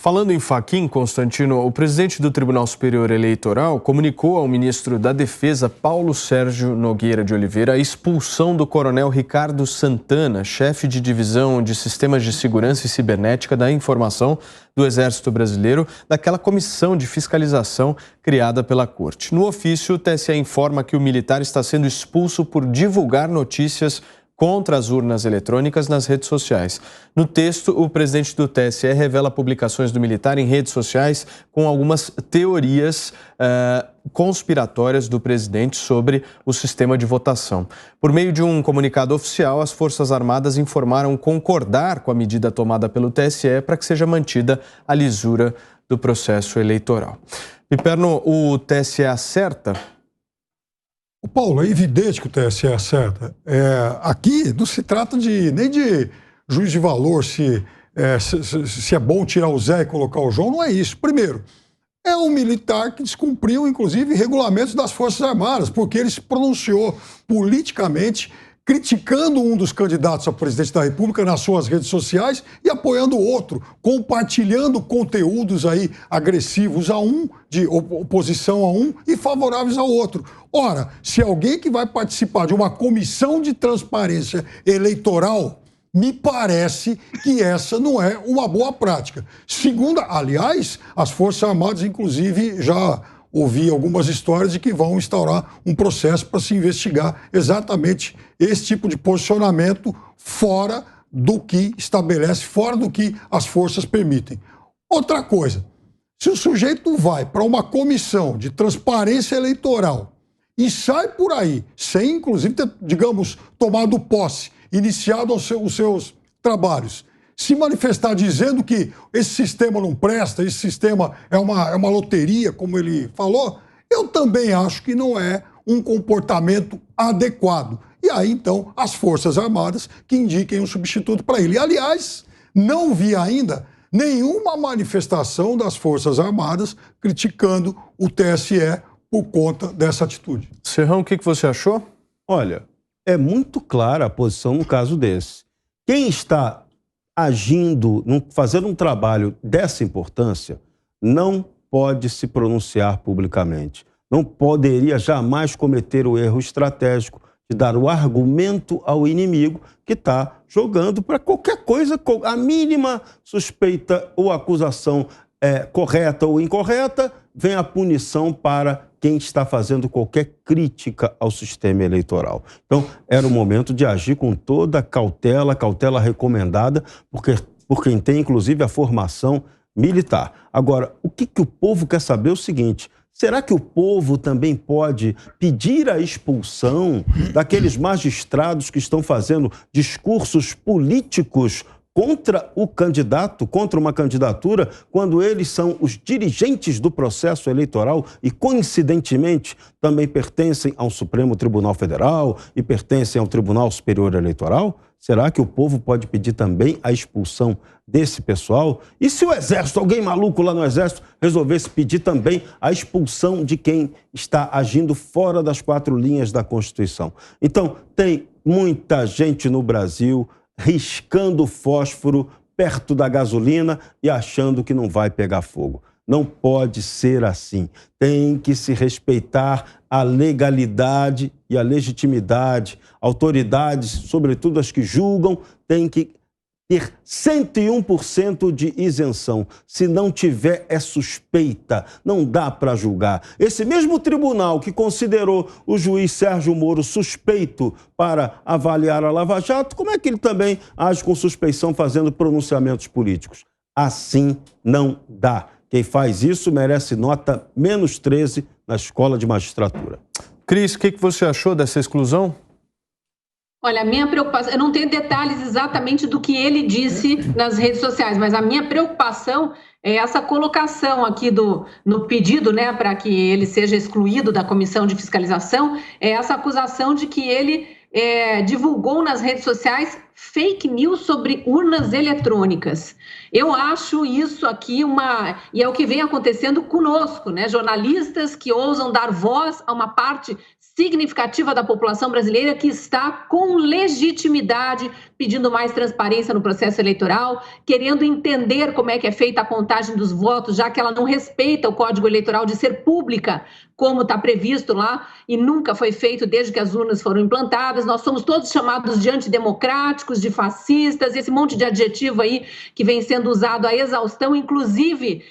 Falando em Fachin, Constantino, o presidente do Tribunal Superior Eleitoral comunicou ao ministro da Defesa, Paulo Sérgio Nogueira de Oliveira, a expulsão do coronel Ricardo Santana, chefe de divisão de Sistemas de Segurança e Cibernética da Informação do Exército Brasileiro, daquela comissão de fiscalização criada pela Corte. No ofício, o TSE informa que o militar está sendo expulso por divulgar notícias contra as urnas eletrônicas nas redes sociais. No texto, o presidente do TSE revela publicações do militar em redes sociais com algumas teorias conspiratórias do presidente sobre o sistema de votação. Por meio de um comunicado oficial, as Forças Armadas informaram concordar com a medida tomada pelo TSE para que seja mantida a lisura do processo eleitoral. Piperno, o TSE acerta? Paulo, é evidente que o TSE acerta. Aqui não se trata nem de juiz de valor, se é bom tirar o Zé e colocar o João, não é isso. Primeiro, é um militar que descumpriu, inclusive, regulamentos das Forças Armadas, porque ele se pronunciou politicamente criticando um dos candidatos a presidente da República nas suas redes sociais e apoiando o outro, compartilhando conteúdos aí agressivos a um, de oposição a um e favoráveis ao outro. Ora, se alguém que vai participar de uma comissão de transparência eleitoral, me parece que essa não é uma boa prática. Segunda, aliás, as Forças Armadas, inclusive, já ouvi algumas histórias de que vão instaurar um processo para se investigar exatamente esse tipo de posicionamento fora do que estabelece, fora do que as forças permitem. Outra coisa, se o sujeito vai para uma comissão de transparência eleitoral e sai por aí, sem inclusive ter, digamos, tomado posse, iniciado os seus trabalhos, se manifestar dizendo que esse sistema não presta, esse sistema é uma loteria, como ele falou, eu também acho que não é um comportamento adequado. E aí, então, as Forças Armadas que indiquem um substituto para ele. E, aliás, não vi ainda nenhuma manifestação das Forças Armadas criticando o TSE por conta dessa atitude. Serrão, o que você achou? Olha, é muito clara a posição no caso desse. Quem está agindo, fazendo um trabalho dessa importância, não pode se pronunciar publicamente. Não poderia jamais cometer o erro estratégico de dar o argumento ao inimigo que está jogando para qualquer coisa, a mínima suspeita ou acusação correta ou incorreta, vem a punição para quem está fazendo qualquer crítica ao sistema eleitoral. Então, era o momento de agir com toda cautela recomendada, por quem tem, inclusive, a formação militar. Agora, o que o povo quer saber é o seguinte: será que o povo também pode pedir a expulsão daqueles magistrados que estão fazendo discursos políticos contra o candidato, contra uma candidatura, quando eles são os dirigentes do processo eleitoral e, coincidentemente, também pertencem ao Supremo Tribunal Federal e pertencem ao Tribunal Superior Eleitoral? Será que o povo pode pedir também a expulsão desse pessoal? E se o Exército, alguém maluco lá no Exército, resolvesse pedir também a expulsão de quem está agindo fora das 4 linhas da Constituição? Então, tem muita gente no Brasil riscando fósforo perto da gasolina e achando que não vai pegar fogo. Não pode ser assim. Tem que se respeitar a legalidade e a legitimidade. Autoridades, sobretudo as que julgam, têm que ter 101% de isenção. Se não tiver, é suspeita. Não dá para julgar. Esse mesmo tribunal que considerou o juiz Sérgio Moro suspeito para avaliar a Lava Jato, como é que ele também age com suspeição fazendo pronunciamentos políticos? Assim não dá. Quem faz isso merece nota -13 na escola de magistratura. Cris, o que você achou dessa exclusão? Olha, a minha preocupação, eu não tenho detalhes exatamente do que ele disse nas redes sociais, mas a minha preocupação é essa colocação aqui no pedido, né, para que ele seja excluído da comissão de fiscalização, é essa acusação de que ele divulgou nas redes sociais fake news sobre urnas eletrônicas. Eu acho isso aqui e é o que vem acontecendo conosco, né? Jornalistas que ousam dar voz a uma parte significativa da população brasileira que está com legitimidade pedindo mais transparência no processo eleitoral, querendo entender como é que é feita a contagem dos votos, já que ela não respeita o Código Eleitoral de ser pública, como está previsto lá, e nunca foi feito desde que as urnas foram implantadas. Nós somos todos chamados de antidemocráticos, de fascistas, esse monte de adjetivo aí que vem sendo usado à exaustão, inclusive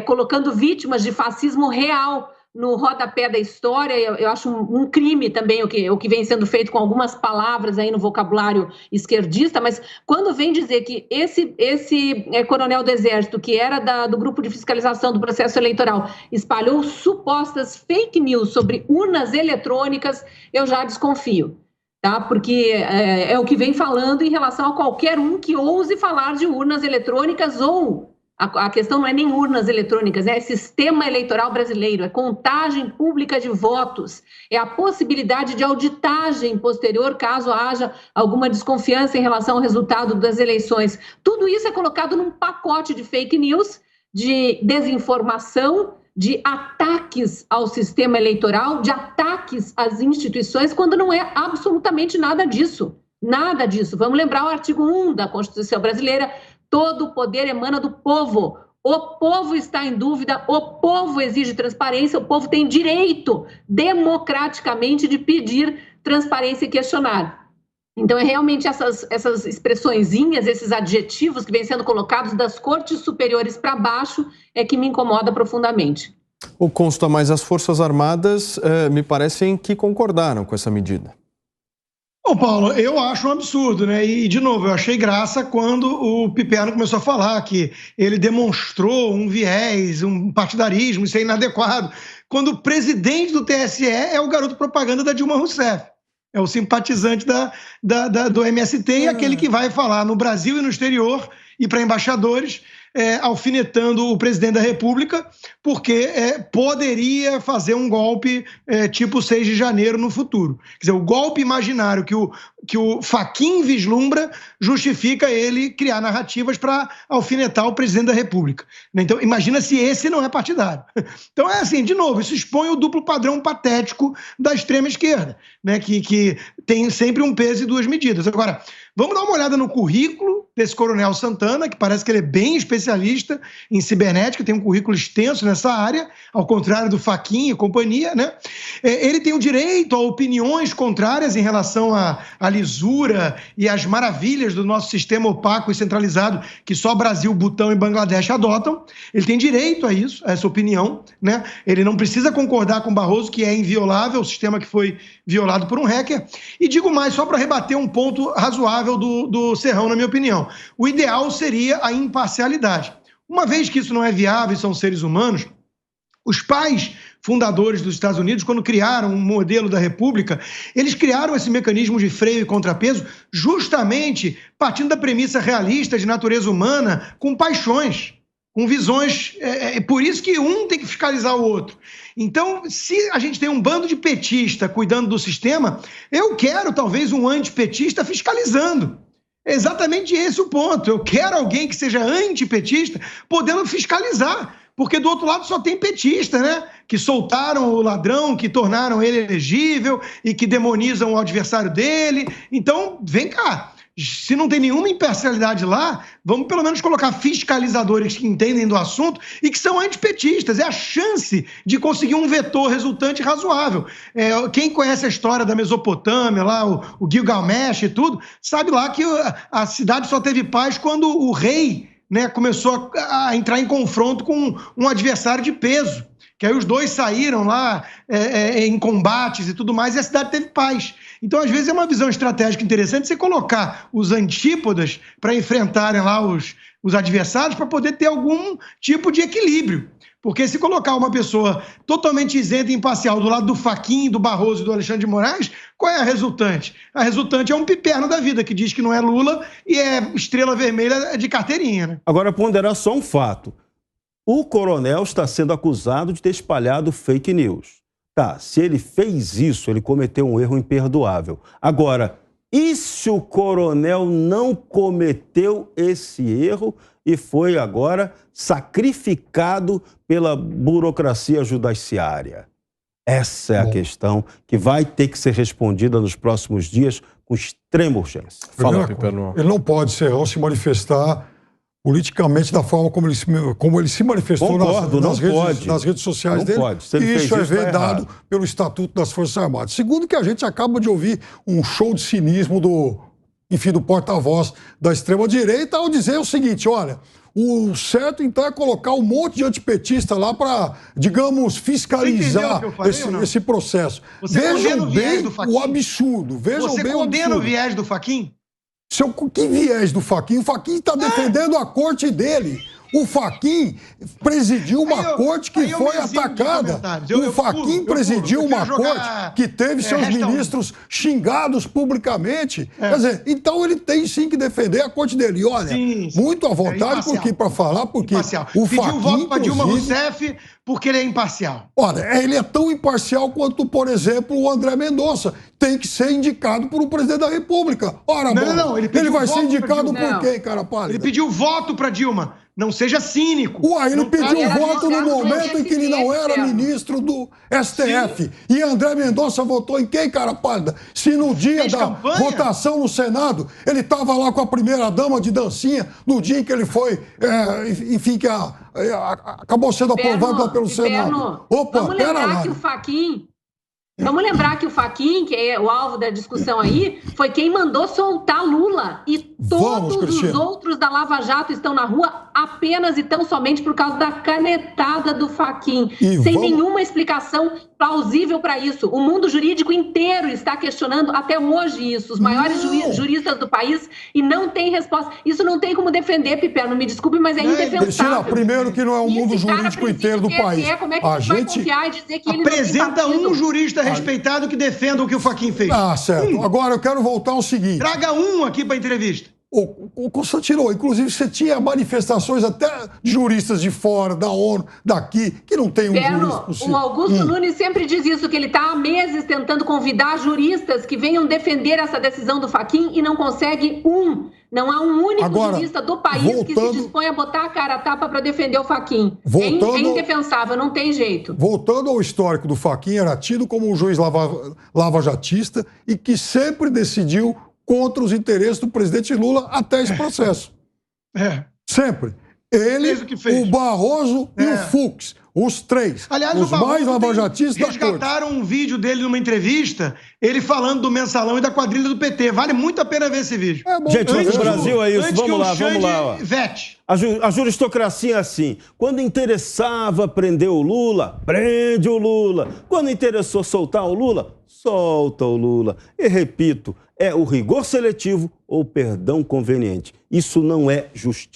colocando vítimas de fascismo real no rodapé da história. Eu acho um crime também o que vem sendo feito com algumas palavras aí no vocabulário esquerdista, mas quando vem dizer que esse coronel do Exército, que era do grupo de fiscalização do processo eleitoral, espalhou supostas fake news sobre urnas eletrônicas, eu já desconfio. Tá? Porque é o que vem falando em relação a qualquer um que ouse falar de urnas eletrônicas ou... A questão não é nem urnas eletrônicas, é sistema eleitoral brasileiro, é contagem pública de votos, é a possibilidade de auditagem posterior, caso haja alguma desconfiança em relação ao resultado das eleições. Tudo isso é colocado num pacote de fake news, de desinformação, de ataques ao sistema eleitoral, de ataques às instituições, quando não é absolutamente nada disso. Nada disso. Vamos lembrar o artigo 1 da Constituição brasileira: todo o poder emana do povo. O povo está em dúvida, o povo exige transparência, o povo tem direito, democraticamente, de pedir transparência e questionar. Então, é realmente essas expressõezinhas, esses adjetivos que vêm sendo colocados das cortes superiores para baixo é que me incomoda profundamente. O consta, mas as Forças Armadas me parecem que concordaram com essa medida. Bom, Paulo, eu acho um absurdo, né? E, de novo, eu achei graça quando o Piperno começou a falar que ele demonstrou um viés, um partidarismo, isso é inadequado, quando o presidente do TSE é o garoto propaganda da Dilma Rousseff. É o simpatizante do MST e aquele que vai falar no Brasil e no exterior e para embaixadores, alfinetando o presidente da República, porque poderia fazer um golpe tipo 6 de janeiro no futuro. Quer dizer, o golpe imaginário que o Fachin vislumbra justifica ele criar narrativas para alfinetar o presidente da República. Então, imagina se esse não é partidário. Então, é assim, de novo, isso expõe o duplo padrão patético da extrema esquerda, né, que tem sempre um peso e duas medidas. Agora, vamos dar uma olhada no currículo desse coronel Santana, que parece que ele é bem especialista em cibernética, tem um currículo extenso nessa área, ao contrário do Fachin e companhia, né? Ele tem o direito a opiniões contrárias em relação à lisura e às maravilhas do nosso sistema opaco e centralizado, que só Brasil, Butão e Bangladesh adotam. Ele tem direito a isso, a essa opinião, né? Ele não precisa concordar com Barroso, que é inviolável, o sistema que foi violado por um hacker. E digo mais, só para rebater um ponto razoável do Serrão, na minha opinião. O ideal seria a imparcialidade. Uma vez que isso não é viável e são seres humanos, os pais fundadores dos Estados Unidos, quando criaram um modelo da República, eles criaram esse mecanismo de freio e contrapeso justamente partindo da premissa realista de natureza humana, com paixões, com visões. Por isso que um tem que fiscalizar o outro. Então, se a gente tem um bando de petista cuidando do sistema, eu quero talvez um antipetista fiscalizando. É exatamente esse o ponto. Eu quero alguém que seja antipetista podendo fiscalizar, porque do outro lado só tem petista, né? Que soltaram o ladrão, que tornaram ele elegível e que demonizam o adversário dele. Então, vem cá. Se não tem nenhuma imparcialidade lá, vamos pelo menos colocar fiscalizadores que entendem do assunto e que são antipetistas. É a chance de conseguir um vetor resultante razoável. Quem conhece a história da Mesopotâmia, lá, o Gilgamesh e tudo, sabe lá que a cidade só teve paz quando o rei, né, começou a entrar em confronto com um adversário de peso. Que aí os dois saíram lá em combates e tudo mais, e a cidade teve paz. Então, às vezes, é uma visão estratégica interessante você colocar os antípodas para enfrentarem lá os adversários, para poder ter algum tipo de equilíbrio. Porque se colocar uma pessoa totalmente isenta e imparcial do lado do Fachin, do Barroso e do Alexandre de Moraes, qual é a resultante? A resultante é um piperno da vida, que diz que não é Lula e é estrela vermelha de carteirinha, né? Agora, ponderar só um fato. O coronel está sendo acusado de ter espalhado fake news. Tá, se ele fez isso, ele cometeu um erro imperdoável. Agora, e se o coronel não cometeu esse erro e foi agora sacrificado pela burocracia judiciária? Essa é a questão que vai ter que ser respondida nos próximos dias com extrema urgência. Fala, Piperno. Ele não pode, Serrão, se manifestar politicamente da forma como ele se manifestou nas redes sociais dele. E isso é vedado pelo Estatuto das Forças Armadas. Segundo, que a gente acaba de ouvir um show de cinismo do porta-voz da extrema-direita ao dizer o seguinte, olha, o certo então é colocar um monte de antipetista lá para, digamos, fiscalizar esse processo. Vejam bem o absurdo. Você condena o viés do Fachin? Que viés do Fachin? O Fachin está defendendo a corte dele. O Fachin presidiu uma corte que foi atacada. O Fachin presidiu uma corte que teve seus ministros xingados publicamente. Quer dizer, então ele tem sim que defender a corte dele. E olha, muito à vontade para falar, porque o Fachin pediu voto para Dilma Rousseff porque ele é imparcial. Olha, ele é tão imparcial quanto, por exemplo, o André Mendonça. Tem que ser indicado por um presidente da República. Ora, não, ele vai ser indicado por quem, cara pálida? Ele pediu voto para Dilma. Não seja cínico. Uai, ele pediu voto no momento em que ele não era ministro do STF. E André Mendonça votou em quem, cara pálida? Se no dia da votação no Senado, ele estava lá com a primeira-dama de dancinha, no dia em que ele foi, enfim, que acabou sendo aprovado pelo Senado. Opa, pera lá. Vamos lembrar que o Fachin, que é o alvo da discussão aí, foi quem mandou soltar Lula. E todos os outros da Lava Jato estão na rua apenas e tão somente por causa da canetada do Fachin. Sem nenhuma explicação plausível para isso. O mundo jurídico inteiro está questionando até hoje isso. Os maiores juristas do país, e não tem resposta. Isso não tem como defender, Piperno. Me desculpe, mas é indefensável. Primeiro que não é o mundo jurídico inteiro do país. Como é que a gente vai confiar e dizer que ele apresenta um jurista respeitado que defenda o que o Fachin fez. Ah, certo. Agora eu quero voltar ao seguinte. Traga um aqui para entrevista. O Constantino, inclusive você tinha manifestações até de juristas de fora, da ONU, daqui, que não tem um jurista possível. O Augusto Nunes sempre diz isso, que ele está há meses tentando convidar juristas que venham defender essa decisão do Fachin e não consegue um. Não há um único jurista do país que se dispõe a botar a cara a tapa para defender o Fachin. É indefensável, não tem jeito. Voltando ao histórico do Fachin, era tido como um juiz lavajatista e que sempre decidiu contra os interesses do presidente Lula até esse processo. Sempre. Ele, o Barroso e o Fux. Os três. Aliás, os mais lavajatistas da corte. Resgataram um vídeo dele numa entrevista, ele falando do mensalão e da quadrilha do PT. Vale muito a pena ver esse vídeo. Gente, o Brasil é isso. Vamos lá. A juristocracia é assim. Quando interessava prender o Lula, prende o Lula. Quando interessou soltar o Lula, solta o Lula. E repito, é o rigor seletivo ou perdão conveniente. Isso não é justiça.